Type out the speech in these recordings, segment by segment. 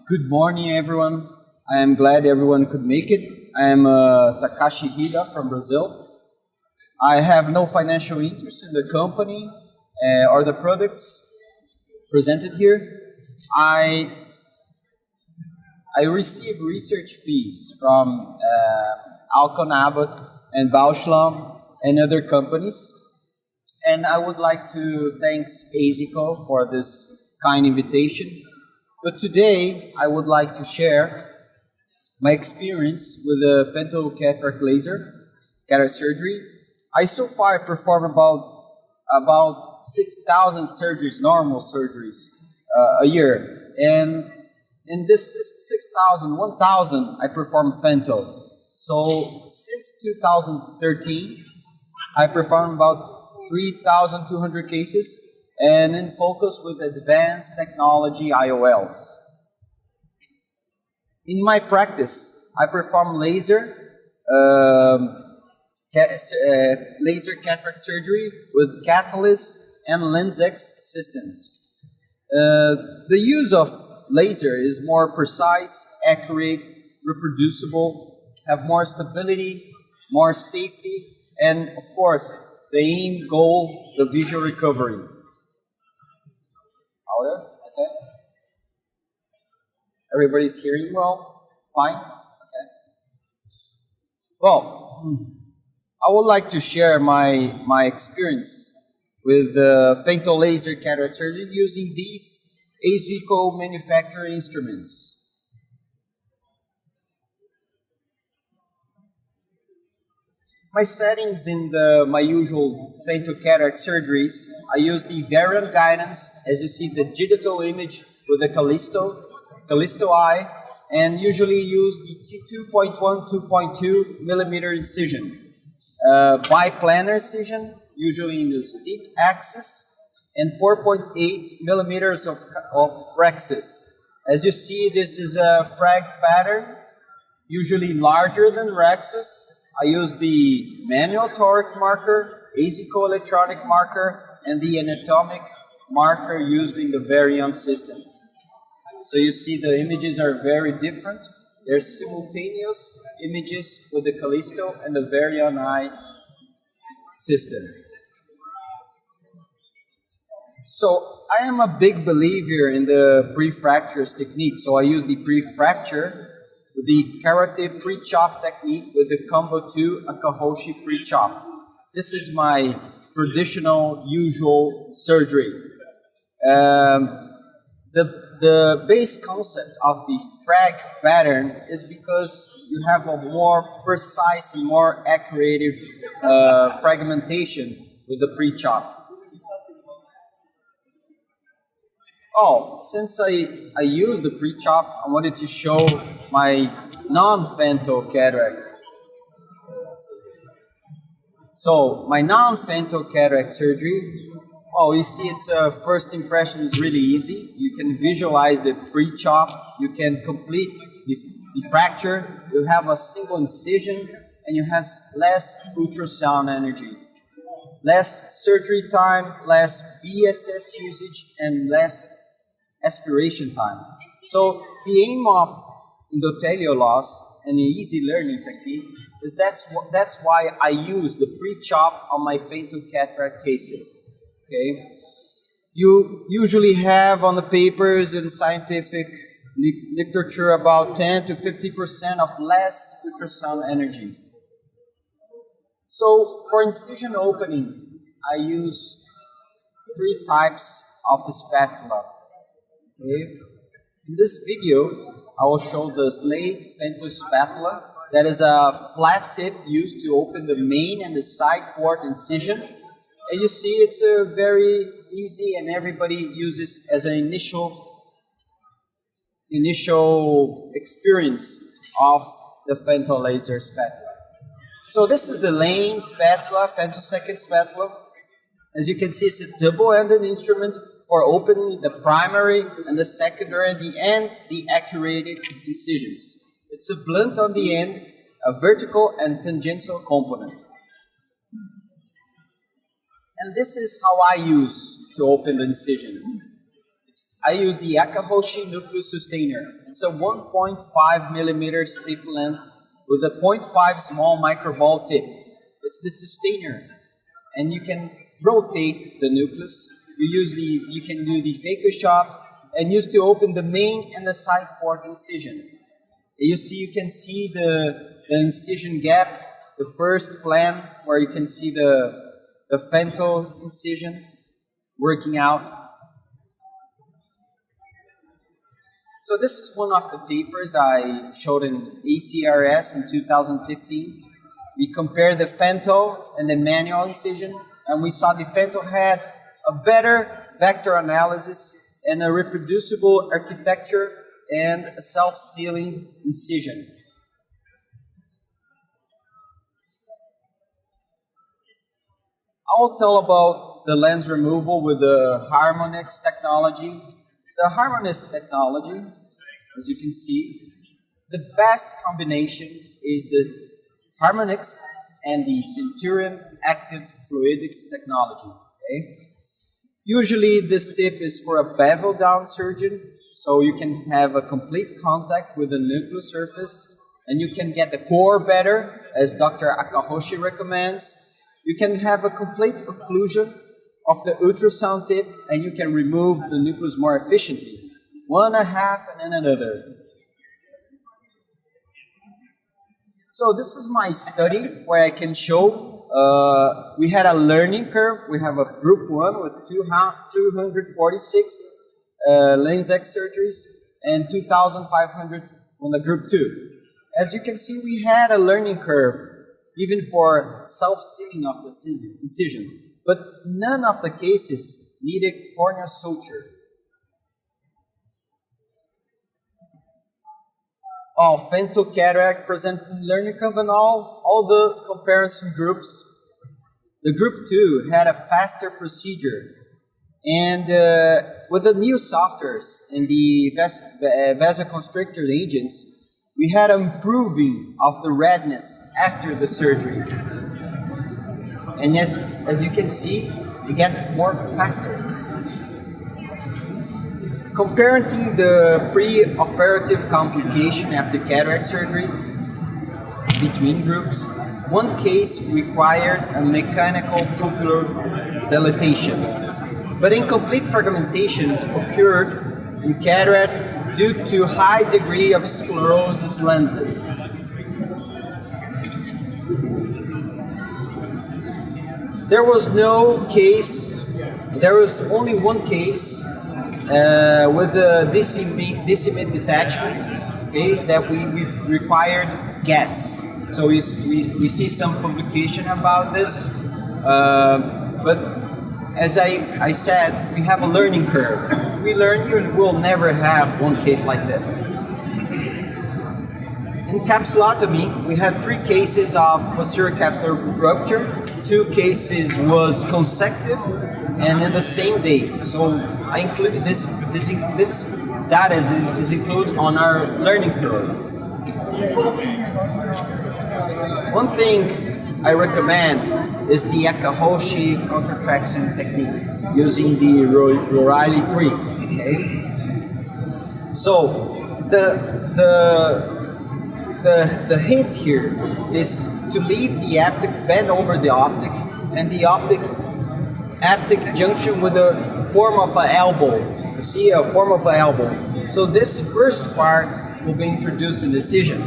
Good morning, everyone. I am glad everyone could make it. I am Takashi Hida from Brazil. I have no financial interest in the company or the products presented here. I receive research fees from Alcon Abbott and Bauschlam and other companies. And I would like to thank AZICO for this kind invitation. But today, I would like to share my experience with the Femto-Cataract laser cataract surgery. I so far perform about 6,000 surgeries, normal surgeries, a year. And in this 6,000, 1,000, I perform Femto. So since 2013, I perform about 3,200 cases and in focus with advanced technology IOLs. In my practice, I perform laser cataract surgery with Catalyst and LensX systems. The use of laser is more precise, accurate, reproducible, have more stability, more safety, and of course, the aim goal, the visual recovery. Okay. Everybody's hearing well? Fine? Okay. Well, I would like to share my experience with Femto laser cataract surgery using these AZICO manufacturing instruments. My settings in my usual Femto-Cataract surgeries, I use the variant guidance, as you see the digital image with the Callisto eye, and usually use the 2.1, 2.2 millimeter incision. Biplanar incision, usually in the steep axis, and 4.8 millimeters of rhexis. As you see, this is a frag pattern, usually larger than rhexis. I use the manual toric marker, AZICO electronic marker, and the anatomic marker used in the variant system. So you see the images are very different. They're simultaneous images with the Callisto and the variant eye system. So I am a big believer in the pre-fractures technique. So I use the pre-fracture with the karate pre-chop technique with the combo 2 Akahoshi pre-chop. This is my traditional, usual surgery. The base concept of the frag pattern is because you have a more precise and more accurate fragmentation with the pre-chop. Oh, since I use the pre-chop, I wanted to show my non-Femto-Cataract. So, my non-Femto-Cataract surgery, you see its first impression is really easy. You can visualize the pre-chop, you can complete the fracture, you have a single incision, and you have less ultrasound energy. Less surgery time, less BSS usage, and less aspiration time. So the aim of endothelial loss and the easy learning technique is that's why I use the pre-chop on my Femto-Cataract cases. Okay, you usually have on the papers and scientific literature about 10 to 50% of less ultrasound energy. So for incision opening, I use 3 types of spatula. Okay. In this video, I will show the Slate Femto spatula. That is a flat tip used to open the main and the side port incision. And you see it's a very easy and everybody uses as an initial experience of the Femto laser spatula. So this is the lane spatula, femtosecond spatula. As you can see, it's a double-ended instrument for opening the primary and the secondary and the accurate incisions. It's a blunt on the end, a vertical and tangential component. And this is how I use to open the incision. I use the Akahoshi nucleus sustainer. It's a 1.5 millimeters tip length with a 0.5 small microball tip. It's the sustainer, and you can rotate the nucleus. You can do the phaco shop and use to open the main and the side port incision. You can see the incision gap, the first plan where you can see the Femto incision working out. So this is one of the papers I showed in ACRS in 2015. We compared the Femto and the manual incision, and we saw the Femto had a better vector analysis and a reproducible architecture and a self-sealing incision. I'll tell about the lens removal with the Harmonix technology. The Harmonix technology, as you can see, the best combination is the Harmonix and the Centurion Active Fluidics technology. Okay? Usually this tip is for a bevel down surgeon, so you can have a complete contact with the nucleus surface, and you can get the core better, as Dr. Akahoshi recommends. You can have a complete occlusion of the ultrasound tip, and you can remove the nucleus more efficiently. One and a half and then another. So this is my study where I can show we had a learning curve. We have a group 1 with 246 LASIK surgeries and 2,500 on the group 2. As you can see, we had a learning curve even for self-sealing of the incision, but none of the cases needed corneal suture. Femto-Cataract present learning curve and all the comparison groups. The group 2 had a faster procedure, and with the new softwares and the vasoconstrictor agents, we had an improving of the redness after the surgery. And as you can see, it gets more faster. Comparing the pre-operative complication after cataract surgery between groups, one case required a mechanical pupillar dilatation, but incomplete fragmentation occurred in cataract due to high degree of sclerosis lenses. There was only one case with the decimate detachment, okay, that we required gas. So we see some publication about this, but as I said, we have a learning curve. We learn you will never have one case like this. In capsulotomy, we had 3 cases of posterior capsular rupture. 2 cases was consecutive and in the same day. So I include this data is included on our learning curve. One thing I recommend is the Akahoshi contraction technique using the Royale 3. Okay. So the hint here is to leave the optic bend over the optic, and the optic junction with a form of an elbow. You see a form of an elbow. So this first part will be introduced in incision.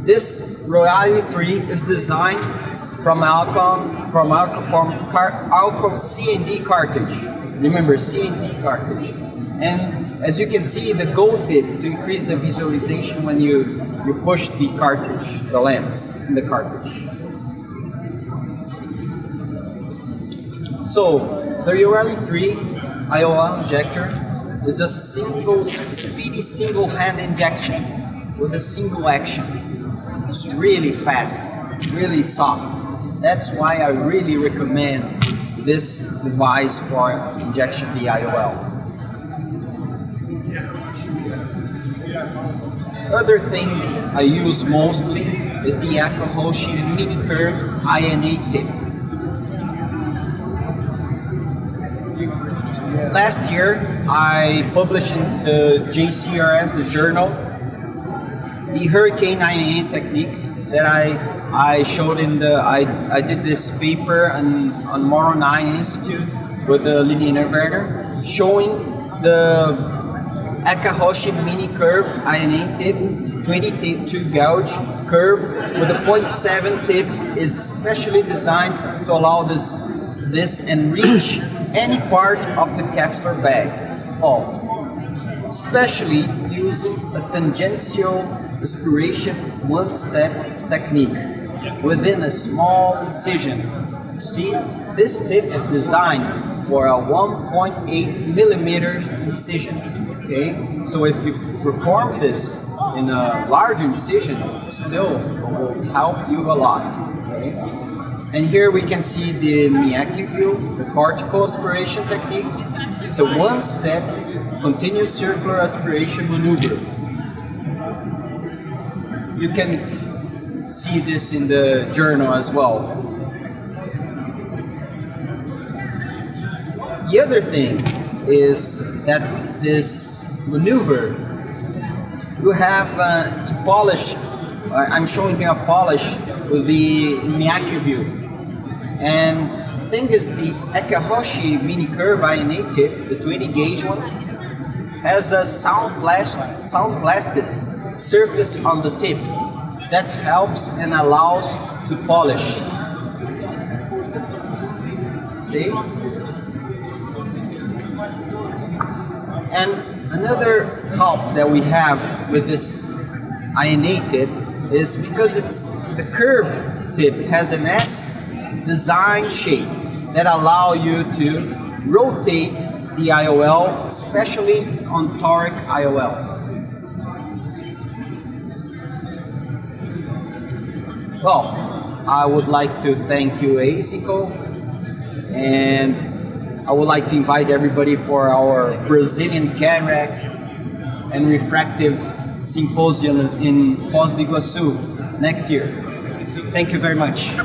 This Royale 3 is designed from Alcon C&D cartridge. Remember, C&D cartridge. And as you can see, the gold tip to increase the visualization when you push the cartridge, the lens in the cartridge. So the Royale 3 IOL injector is a speedy single-hand injection with a single action. It's really fast, really soft. That's why I really recommend this device for injection the IOL. Other thing I use mostly is the Akahoshi Mini Curve INA tip. last year I published in the JCRS, the journal, the Hurricane INA technique that I showed in the, I did this paper on Moro 9 Institute with the linear Werner, showing the Akahoshi mini curved INA tip, 22 gauge curved with a 0.7 tip, is specially designed to allow this and reach any part of the capsular bag. Especially using a tangential aspiration one-step technique within a small incision. See, this tip is designed for a 1.8 millimeter incision. Okay, so if you perform this in a large incision, still will help you a lot. Okay, and here we can see the Miyake view, the cortical aspiration technique. It's a one-step continuous circular aspiration maneuver. You can see this in the journal as well. The other thing is that this maneuver, you have to polish. I'm showing here a polish with the Miyake view. And the thing is, the Akahoshi mini curve INA tip, the 20 gauge one, has a sound blasted surface on the tip that helps and allows to polish. See? And another help that we have with this INA tip is because the curved tip has an S design shape that allow you to rotate the IOL, especially on toric IOLs. Well, I would like to thank you, ASICO, and I would like to invite everybody for our Brazilian Cataract and Refractive Symposium in Foz do Iguaçu next year. Thank you very much.